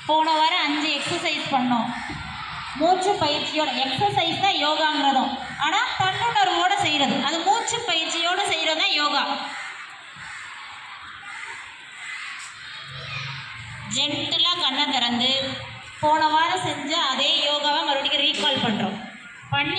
போன வாரம் 5 எக்ஸசைஸ் பண்ணோம். மூச்சு பயிற்சியோட எக்ஸசைஸ் தான் யோகாங்கிறதும், ஆனால் தன்னுணர்வோடு செய்கிறது, அது மூச்சு பயிற்சியோடு செய்கிறது தான் யோகா. ஜென்டிலாக கண்ணை திறந்து போன வாரம் செஞ்ச அதே யோகாவை மறுபடியும் ரீகால் பண்ணுறோம். பண்ணி